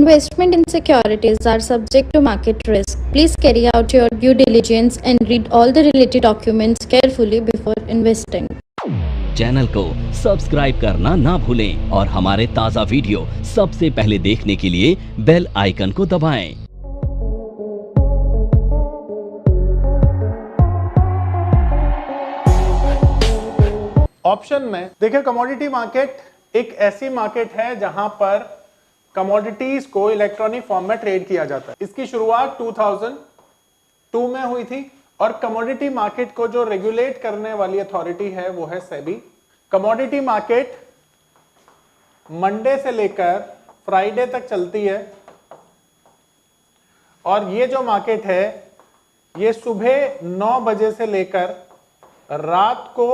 Investment in securities are subject to market risk. Please carry out your due diligence and read all the related documents carefully before investing. Channel को subscribe करना ना भूलें और हमारे ताज़ा video सबसे पहले देखने के लिए बेल आइकन को दबाएं। ऑप्शन में देखिए, कमोडिटी मार्केट एक ऐसी मार्केट है जहां पर कमोडिटीज को इलेक्ट्रॉनिक फॉर्म में ट्रेड किया जाता है। इसकी शुरुआत 2002 में हुई थी और कमोडिटी मार्केट को जो रेगुलेट करने वाली अथॉरिटी है वो है सेबी। कमोडिटी मार्केट मंडे से लेकर फ्राइडे तक चलती है और ये जो मार्केट है ये सुबह 9 बजे से लेकर रात को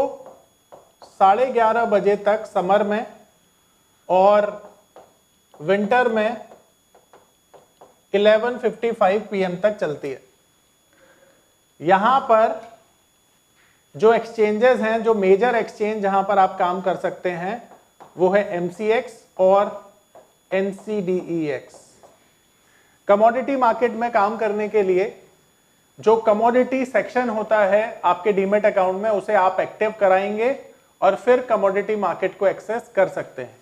11:30 बजे तक समर में और विंटर में 11:55 PM तक चलती है। यहां पर जो एक्सचेंजेस हैं, जो मेजर एक्सचेंज जहां पर आप काम कर सकते हैं वो है MCX और NCDEX। कमोडिटी मार्केट में काम करने के लिए जो कमोडिटी सेक्शन होता है आपके डीमेट अकाउंट में उसे आप एक्टिव कराएंगे और फिर कमोडिटी मार्केट को एक्सेस कर सकते हैं।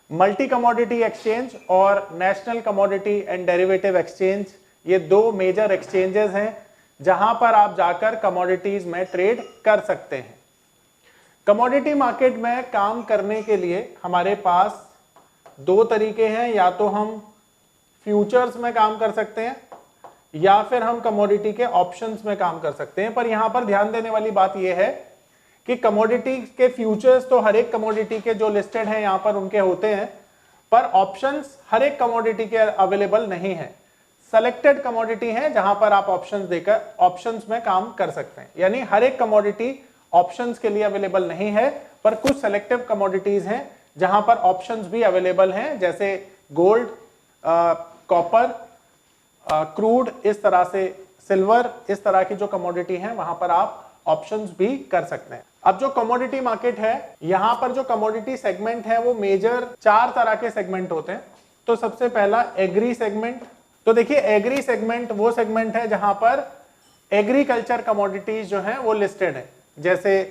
मल्टी कमोडिटी एक्सचेंज और national commodity and derivative exchange ये दो मेजर एक्सचेंजेस हैं जहां पर आप जाकर कमोडिटीज में ट्रेड कर सकते हैं। कमोडिटी मार्केट में काम करने के लिए हमारे पास दो तरीके हैं, या तो हम फ्यूचर्स में काम कर सकते हैं या फिर हम कमोडिटी के ऑप्शंस में काम कर सकते हैं। पर यहां पर ध्यान देने वाली बात यह है कि कमोडिटी के फ्यूचर्स तो हर एक कमोडिटी के जो लिस्टेड हैं यहां पर उनके होते हैं, पर ऑप्शंस हर एक कमोडिटी के अवेलेबल नहीं है। सेलेक्टेड कमोडिटी है जहां पर आप ऑप्शंस देकर ऑप्शंस में काम कर सकते हैं। यानी हर एक कमोडिटी ऑप्शंस के लिए अवेलेबल नहीं है, पर कुछ सेलेक्टिव कमोडिटीज हैं जहां पर ऑप्शंस भी अवेलेबल हैं, जैसे गोल्ड, कॉपर, क्रूड, इस तरह से सिल्वर, इस तरह की जो कमोडिटी हैं वहां पर आप ऑप्शंस भी कर सकते हैं। अब जो कमोडिटी मार्केट है यहां पर जो कमोडिटी सेगमेंट है वो मेजर 4 तरह के सेगमेंट होते हैं। तो सबसे पहला एग्री सेगमेंट। तो देखिए, एग्री सेगमेंट वो सेगमेंट है जहां पर एग्रीकल्चर कमोडिटीज जो हैं वो लिस्टेड है, जैसे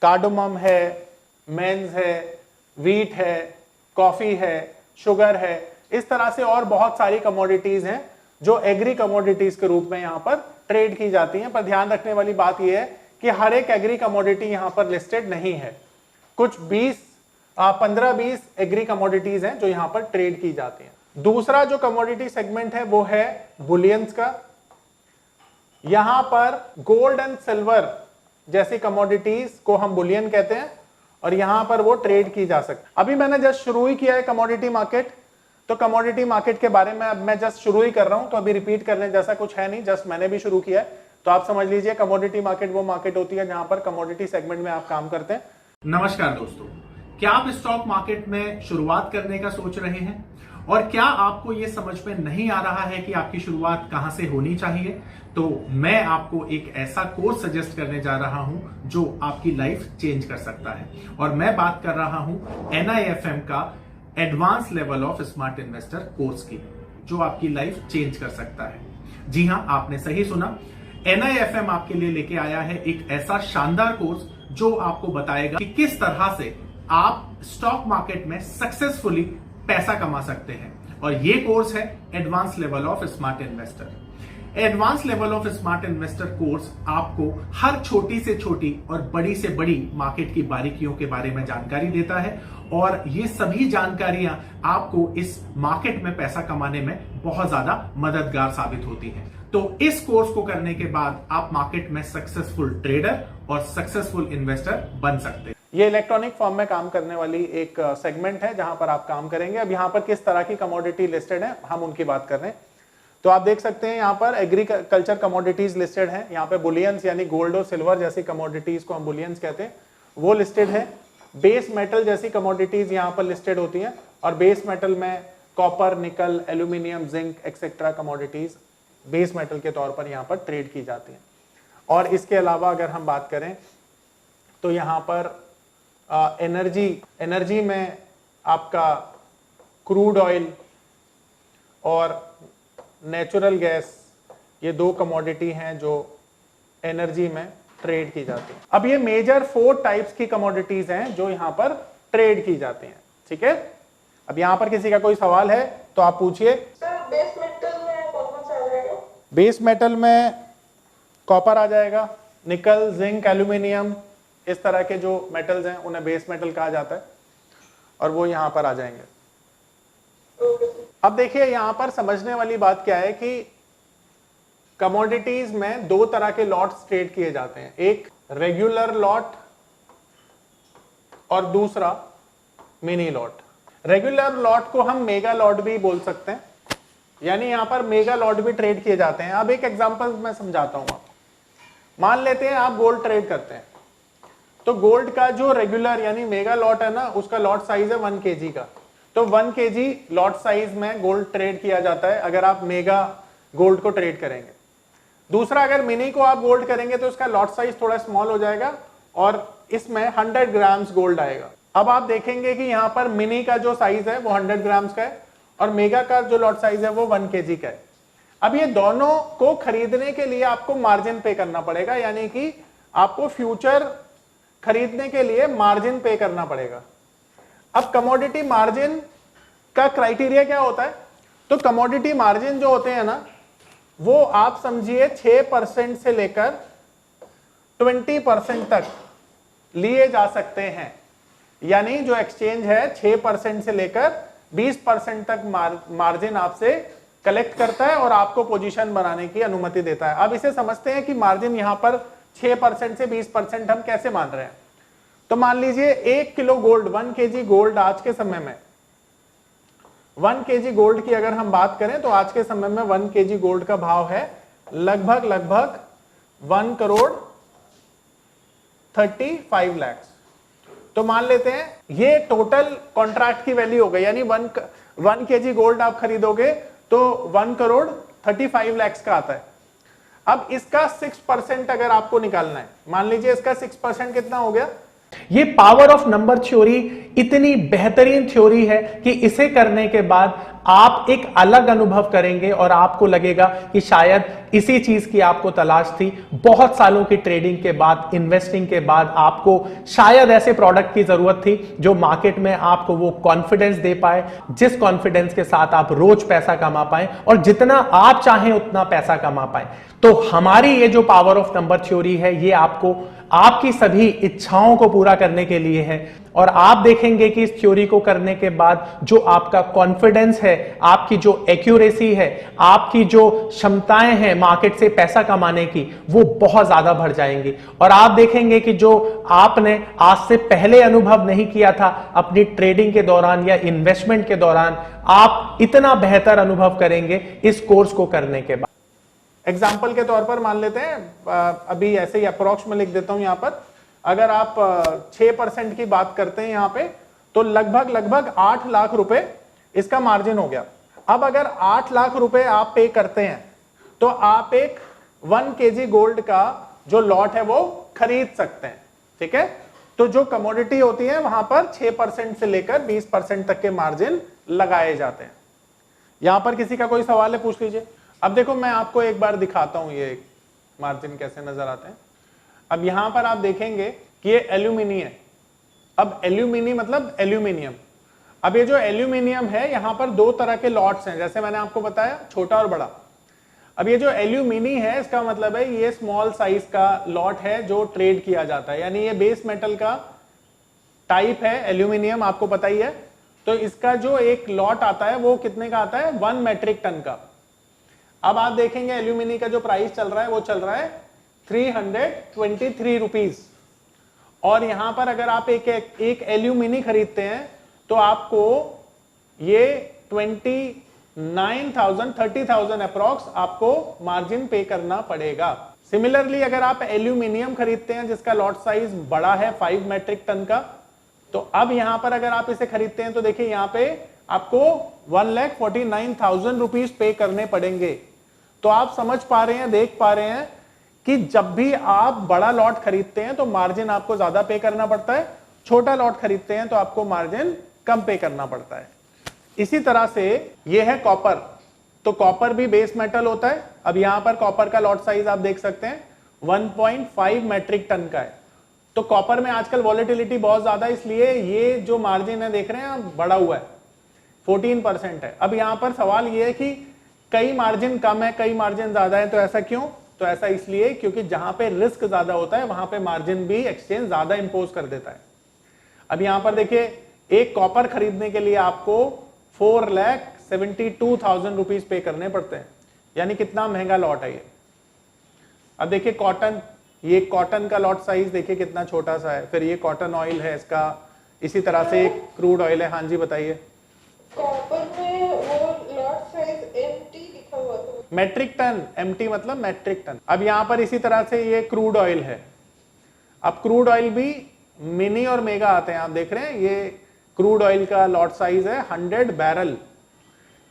कार्डमम है, मेंस है, व्हीट है, कॉफी है, शुगर है, इस तरह से और बहुत सारी कमोडिटीज हैं जो एग्री कमोडिटीज के रूप में यहां पर ट्रेड की जाती हैं। पर ध्यान रखने वाली बात यह है कि हर एक एग्री कमोडिटी यहां पर लिस्टेड नहीं है। कुछ 15-20 एग्री कमोडिटीज हैं जो यहां पर ट्रेड की जाती हैं। दूसरा जो कमोडिटी सेगमेंट है वो है बुलियंस का। यहां पर गोल्ड एंड सिल्वर जैसी कमोडिटीज को हम बुलियन कहते हैं और यहां पर वो ट्रेड की जा सकती। अभी मैंने जस्ट शुरू ही किया है कमोडिटी मार्केट, तो कमोडिटी मार्केट के बारे में अब मैं जस्ट शुरू ही कर रहा हूं, तो अभी रिपीट करने जैसा कुछ है नहीं, जस्ट मैंने भी शुरू किया है। तो आप समझ लीजिए कमोडिटी मार्केट वो मार्केट होती है जहां पर कमोडिटी सेगमेंट में आप काम करते हैं। नमस्कार दोस्तों, क्या आप स्टॉक मार्केट में शुरुआत करने का सोच रहे हैं और क्या आपको यह समझ में नहीं आ रहा है कि आपकी शुरुआत कहां से होनी चाहिए? तो मैं आपको एक ऐसा कोर्स सजेस्ट करने जा रहा हूं जो आपकी लाइफ चेंज कर सकता है, और मैं बात कर रहा हूं NIFM का advance level of smart investor course की, जो आपकी लाइफ चेंज कर सकता है। जी हां, आपने सही सुना, NIFM आपके लिए लेके आया है एक ऐसा शानदार कोर्स जो आपको बताएगा कि किस तरह से आप स्टॉक मार्केट में सक्सेसफुली पैसा कमा सकते हैं। और ये कोर्स है advance level of smart investor. Advance level of smart investor course आपको हर छोटी से छोटी और बड़ी से बड़ी मार्केट की बारीकियों के बारे में जानकारी देता है, और ये सभी जानकारियां आपको इस मार्केट में पैसा कमाने में बहुत ज्यादा मददगार साबित होती हैं। तो इस कोर्स को करने के बाद आप मार्केट में सक्सेसफुल ट्रेडर और सक्सेसफुल इन्वेस्टर बन सकते हैं। ये इलेक्ट्रॉनिक फॉर्म में काम करने वाली एक सेगमेंट है जहां पर आप काम करेंगे। अब यहां पर किस तरह की कमोडिटी लिस्टेड है हम उनकी बात कर रहे हैं। तो आप देख सकते हैं यहां पर एग्रीकल्चर कमोडिटीज लिस्टेड हैं। यहां पे बुलियंस यानी गोल्ड और सिल्वर जैसी कमोडिटीज को हम बुलियंस कहते हैं, वो लिस्टेड है। बेस मेटल जैसी कमोडिटीज यहां पर लिस्टेड होती हैं, और बेस मेटल में कॉपर, निकल, aluminium, zinc etcetera commodities base metal के तौर पर यहां पर ट्रेड की जाती हैं। और इसके अलावा अगर हम बात करें तो यहां पर एनर्जी में आपका क्रूड ऑयल, और नेचुरल गैस, ये दो कमोडिटी हैं जो एनर्जी में ट्रेड की जाती है। अब ये मेजर 4 टाइप्स की कमोडिटीज हैं जो यहां पर ट्रेड की जाती हैं, ठीक है। अब यहां पर किसी का कोई सवाल है तो आप पूछिए। सर बेस मेटल में कौन सा आ जाएगा? बेस मेटल में कॉपर आ जाएगा, निकल, जिंक, एल्यूमिनियम, इस तरह के जो मेटल्स हैं उन्हें बेस मेटल कहा जाता है और वो यहां पर आ जाएंगे। अब देखिए यहां पर समझने वाली बात क्या है कि कमोडिटीज में 2 तरह के लॉट्स ट्रेड किए जाते हैं, एक रेगुलर लॉट और दूसरा मिनी लॉट। रेगुलर लॉट को हम मेगा लॉट भी बोल सकते हैं, यानी यहां पर मेगा लॉट भी ट्रेड किए जाते हैं। अब एक एग्जांपल मैं समझाता हूं आपको। मान लेते हैं आप गोल्ड ट्रेड करते हैं, तो गोल्ड का जो रेगुलर यानी मेगा लॉट है ना, उसका लॉट साइज है 1 kg का, तो 1 kg लॉट साइज में गोल्ड ट्रेड किया जाता है अगर आप मेगा गोल्ड को ट्रेड करेंगे। दूसरा, अगर मिनी को आप गोल्ड करेंगे तो उसका लॉट साइज थोड़ा स्मॉल हो जाएगा और इसमें 100 ग्राम्स गोल्ड आएगा। अब आप देखेंगे कि यहां पर मिनी का जो साइज है वो 100 ग्राम्स का है और मेगा का जो लॉट साइज है वो 1 kg का है। अब ये दोनों को खरीदने के लिए आपको मार्जिन पे करना पड़ेगा, यानी कि आपको फ्यूचर खरीदने के लिए मार्जिन पे करना पड़ेगा। अब कमोडिटी मार्जिन का क्राइटेरिया क्या होता है? तो कमोडिटी मार्जिन जो होते हैं ना, वो आप समझिए 6% से लेकर 20% तक लिए जा सकते हैं। यानी जो एक्सचेंज है 6% से लेकर 20% तक मार्जिन आपसे कलेक्ट करता है और आपको पोजीशन बनाने की अनुमति देता है। अब इसे समझते हैं कि मार्जिन यहां पर 6% से 20% हम कैसे मान रहे हैं। तो मान लीजिए 1 किलो गोल्ड, 1 kg गोल्ड आज के समय में 1 kg गोल्ड की अगर हम बात करें तो आज के समय में 1 kg गोल्ड का भाव है लगभग 1 करोड़ 35 लाख। तो मान लेते हैं ये टोटल कॉन्ट्रैक्ट की वैल्यू हो गई, यानी 1 kg गोल्ड आप खरीदोगे तो 1 करोड़ 35 लाख का आता है। अब इसका 6% अगर आपको निकालना है, मान लीजिए इसका 6% कितना हो गया। ये पावर ऑफ नंबर थ्योरी इतनी बेहतरीन थ्योरी है कि इसे करने के बाद आप एक अलग अनुभव करेंगे और आपको लगेगा कि शायद इसी चीज की आपको तलाश थी। बहुत सालों की ट्रेडिंग के बाद, इन्वेस्टिंग के बाद आपको शायद ऐसे प्रोडक्ट की जरूरत थी जो मार्केट में आपको वो कॉन्फिडेंस दे पाए, जिस कॉन्फिडेंस के साथ आप रोज पैसा कमा पाए और जितना आप चाहें उतना पैसा कमा पाए। तो हमारी ये जो पावर ऑफ नंबर थ्योरी है, ये आपको आपकी सभी इच्छाओं को पूरा करने के लिए है। और आप देखेंगे कि इस थ्योरी को करने के बाद जो आपका कॉन्फिडेंस है, आपकी जो एक्यूरेसी है, आपकी जो क्षमताएं हैं मार्केट से पैसा कमाने की, वो बहुत ज्यादा बढ़ जाएंगी। और आप देखेंगे कि जो आपने आज से पहले अनुभव नहीं किया था अपनी ट्रेडिंग के दौरान या इन्वेस्टमेंट के दौरान, आप इतना बेहतर अनुभव करेंगे इस कोर्स को करने के बाद। एग्जाम्पल के तौर पर मान लेते हैं, अभी ऐसे ही अप्रोक्स में लिख देता हूं यहां पर, अगर आप 6% की बात करते हैं यहां पे, तो लगभग 8 लाख रुपए इसका मार्जिन हो गया। अब अगर 8 लाख रुपए आप पे करते हैं तो आप एक 1 kg गोल्ड का जो लॉट है वो खरीद सकते हैं, ठीक है। तो जो कमोडिटी होती है वहां पर 6% से लेकर 20% तक के मार्जिन लगाए जाते हैं। यहां पर किसी का कोई सवाल है, पूछ लीजिए। अब देखो मैं आपको एक बार दिखाता हूं ये मार्जिन कैसे नजर आते हैं। अब यहां पर आप देखेंगे कि ये एल्यूमिनी है। अब एल्यूमिनी मतलब एल्यूमिनियम। अब ये जो एल्यूमिनियम है, यहां पर 2 तरह के लॉट्स हैं, जैसे मैंने आपको बताया, छोटा और बड़ा। अब ये जो एल्यूमिनी है, इसका मतलब है ये स्मॉल साइज का लॉट है जो ट्रेड किया जाता है, यानी ये बेस मेटल का टाइप है एल्यूमिनियम, आपको पता ही है। तो इसका जो एक लॉट आता है वो कितने का आता है, 1 मेट्रिक टन का। अब आप देखेंगे एल्यूमिनी का जो प्राइस चल रहा है वो चल रहा है 323 रुपीज। और यहां पर अगर आप एक एल्यूमिनी खरीदते हैं तो आपको ये 30,000 अप्रॉक्स आपको मार्जिन पे करना पड़ेगा। सिमिलरली अगर आप एल्यूमिनियम खरीदते हैं जिसका लॉट साइज बड़ा है 5 मेट्रिक टन का, तो अब यहां पर अगर आप इसे खरीदते हैं तो देखिए यहां पे आपको 1,49,000 रुपीज पे करने पड़ेंगे। तो आप समझ पा रहे हैं, देख पा रहे हैं कि जब भी आप बड़ा लॉट खरीदते हैं तो मार्जिन आपको ज्यादा पे करना पड़ता है, छोटा लॉट खरीदते हैं तो आपको मार्जिन कम पे करना पड़ता है। इसी तरह से यह है कॉपर। तो कॉपर भी बेस मेटल होता है। अब यहां पर कॉपर का लॉट साइज आप देख सकते हैं 1.5 मेट्रिक टन का है। तो कॉपर में आजकल वॉलेटिलिटी बहुत ज्यादा है, इसलिए ये जो मार्जिन है देख रहे हैं आप बढ़ा हुआ है, 14% है। अब यहां पर सवाल ये है कि कई मार्जिन कम है, कई मार्जिन ज्यादा है, तो ऐसा क्यों? तो ऐसा इसलिए क्योंकि जहां पे रिस्क ज्यादा होता है वहां पे मार्जिन भी एक्सचेंज ज्यादा इंपोज कर देता है। अब यहां पर देखिए, एक कॉपर खरीदने के लिए आपको 4,72,000 रुपीज पे करने पड़ते हैं, यानी कितना महंगा लॉट है ये। अब देखिए कॉटन, ये कॉटन का लॉट साइज देखिए कितना छोटा सा है। फिर ये कॉटन ऑयल है इसका, इसी तरह से एक क्रूड ऑयल है। हाँ जी बताइए। कॉपर में वो लॉट साइज एमटी लिखा हुआ था। मेट्रिक टन, एमटी मतलब मेट्रिक टन। अब यहां पर इसी तरह से ये क्रूड ऑयल है। अब क्रूड ऑयल भी मिनी और मेगा आते हैं, आप देख रहे हैं ये क्रूड ऑयल का लॉट साइज है 100 बैरल।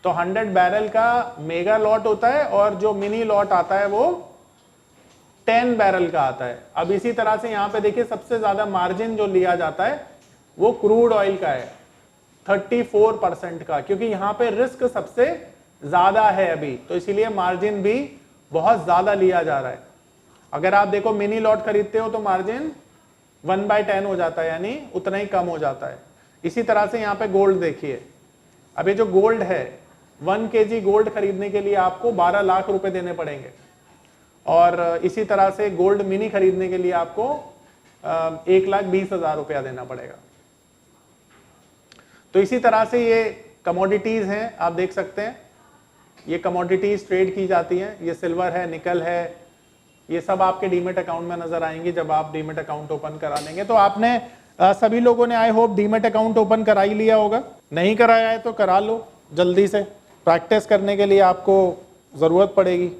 तो 100 बैरल का मेगा लॉट होता है और जो मिनी लॉट आता है वो 10 बैरल का आता है। अब इसी तरह से यहां पे देखिए सबसे ज्यादा मार्जिन जो लिया जाता है वो क्रूड ऑयल का है 34% का, क्योंकि यहां पे रिस्क सबसे ज्यादा है अभी, तो इसीलिए मार्जिन भी बहुत ज्यादा लिया जा रहा है। अगर आप देखो मिनी लॉट खरीदते हो तो मार्जिन 1/10 हो जाता है, यानी उतना ही कम हो जाता है। इसी तरह से यहाँ पे गोल्ड देखिए। अब ये जो गोल्ड है 1 kg गोल्ड खरीदने के लिए आपको 12 लाख रुपए देने पड़ेंगे, और इसी तरह से गोल्ड मिनी खरीदने के लिए आपको 1,20,000 रुपया देना पड़ेगा। तो इसी तरह से ये कमोडिटीज हैं, आप देख सकते हैं ये कमोडिटीज ट्रेड की जाती हैं। ये सिल्वर है, निकल है, ये सब आपके डीमेट अकाउंट में नजर आएंगे जब आप डीमेट अकाउंट ओपन करा लेंगे। तो आपने सभी लोगों ने I hope demat account open करा ही लिया होगा। नहीं कराया है तो करा लो जल्दी से, प्रैक्टिस करने के लिए आपको जरूरत पड़ेगी।